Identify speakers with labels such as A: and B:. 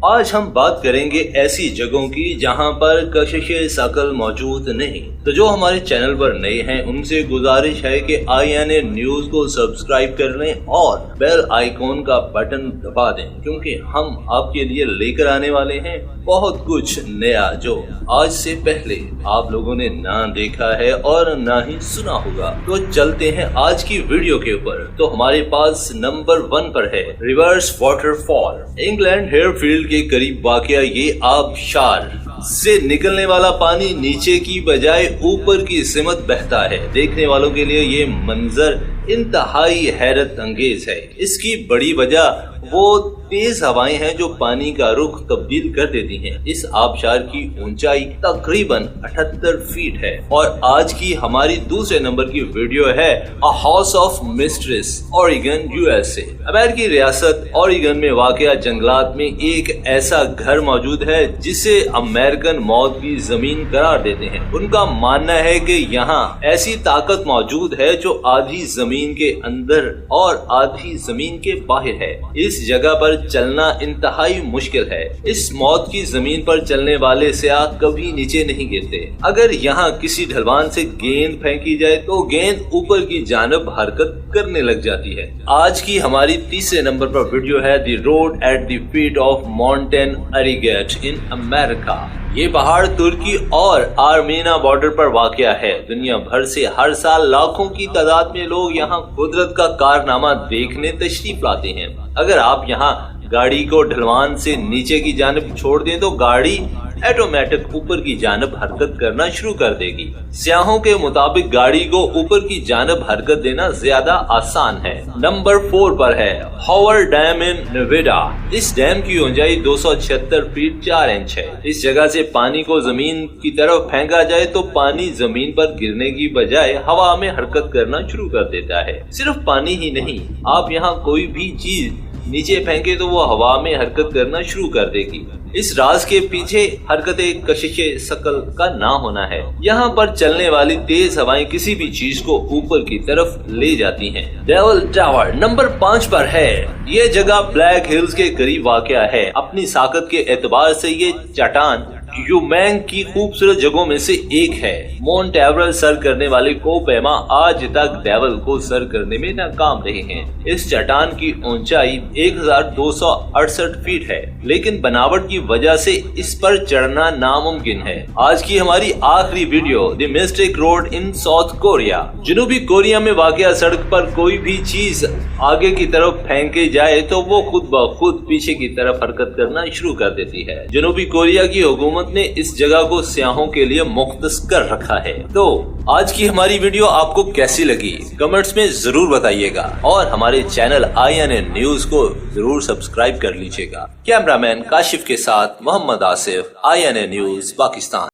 A: آج ہم بات کریں گے ایسی جگہوں کی جہاں پر کشش ثقل موجود نہیں۔ تو جو ہمارے چینل پر نئے ہیں ان سے گزارش ہے کہ INA نیوز کو سبسکرائب کر لیں اور بیل آئیکن کا بٹن دبا دیں، کیونکہ ہم آپ کے لیے لے کر آنے والے ہیں بہت کچھ نیا جو آج سے پہلے آپ لوگوں نے نہ دیکھا ہے اور نہ ہی سنا ہوگا۔ تو چلتے ہیں آج کی ویڈیو کے اوپر۔ تو ہمارے پاس نمبر 1 پر ہے reverse waterfall. England Hayfield کے قریب واقع یہ آبشار سے نکلنے والا پانی نیچے کی بجائے اوپر کی سمت بہتا ہے۔ دیکھنے والوں کے لیے یہ منظر انتہائی حیرت انگیز ہے۔ اس کی بڑی وجہ وہ تیز ہوائیں ہیں جو پانی کا رخ تبدیل کر دیتی ہیں۔ اس آبشار کی اونچائی تقریباً 78 فیٹ ہے۔ اور آج کی ہماری دوسرے نمبر کی ویڈیو ہے ہاؤس آف مسٹریس، اوریگن، USA۔ امریکی ریاست اوریگن میں واقع جنگلات میں ایک ایسا گھر موجود ہے جسے امریکن موت کی زمین قرار دیتے ہیں۔ ان کا ماننا ہے کہ یہاں ایسی طاقت موجود ہے جو آدھی زمین کے اندر اور آدھی زمین کے باہر ہے۔ اس جگہ پر چلنا انتہائی مشکل ہے۔ اس موت کی زمین پر چلنے والے سیاح کبھی نیچے نہیں گرتے۔ اگر یہاں کسی ڈھلوان سے گیند پھینکی جائے تو گیند اوپر کی جانب حرکت کرنے لگ جاتی ہے۔ آج کی ہماری تیسرے نمبر پر ویڈیو ہے the road at the feet of mountain Ararat in America. یہ پہاڑ ترکی اور آرمینا بارڈر پر واقع ہے۔ دنیا بھر سے ہر سال لاکھوں کی تعداد میں لوگ یہاں قدرت کا کارنامہ دیکھنے تشریف لاتے ہیں۔ اگر آپ یہاں گاڑی کو ڈھلوان سے نیچے کی جانب چھوڑ دیں تو گاڑی آٹومیٹک اوپر کی جانب حرکت کرنا شروع کر دے گی۔ سیاحوں کے مطابق گاڑی کو اوپر کی جانب حرکت دینا زیادہ آسان ہے۔ نمبر 4 پر ہے ہاور ڈیم ان نیواڈا۔ اس ڈیم کی اونچائی 276 فیٹ 4 انچ ہے۔ اس جگہ سے پانی کو زمین کی طرف پھینکا جائے تو پانی زمین پر گرنے کی بجائے ہوا میں حرکت کرنا شروع کر دیتا ہے۔ صرف پانی ہی نہیں، آپ یہاں کوئی بھی چیز نیچے پھینکے تو وہ ہوا میں حرکت کرنا شروع کر دے گی۔ اس راز کے پیچھے حرکت کشش ثقل کا نہ ہونا ہے۔ یہاں پر چلنے والی تیز ہوائیں کسی بھی چیز کو اوپر کی طرف لے جاتی ہیں۔ ڈیول ٹاور نمبر 5 پر ہے۔ یہ جگہ بلیک ہلز کے قریب واقع ہے۔ اپنی ساخت کے اعتبار سے یہ چٹان یومینگ کی خوبصورت جگہوں میں سے ایک ہے۔ مونٹ ایورسٹ سر کرنے والے کوہ-پیما آج تک ڈیول کو سر کرنے میں ناکام رہے ہیں۔ اس چٹان کی اونچائی 1268 فیٹ ہے، لیکن بناوٹ کی وجہ سے اس پر چڑھنا ناممکن ہے۔ آج کی ہماری آخری video the mystic road in South Korea. جنوبی کوریا میں واقع سڑک پر کوئی بھی چیز آگے کی طرف پھینکی جائے تو وہ خود بخود پیچھے کی طرف حرکت کرنا شروع کر دیتی ہے۔ جنوبی کوریا کی حکومت نے اس جگہ کو سیاحوں کے لیے مختص کر رکھا ہے۔ تو آج کی ہماری ویڈیو آپ کو کیسی لگی کمنٹس میں ضرور بتائیے گا اور ہمارے چینل INA نیوز کو ضرور سبسکرائب کر لیجیے گا۔ کیمرہ مین کاشف کے ساتھ محمد آصف، INA نیوز پاکستان۔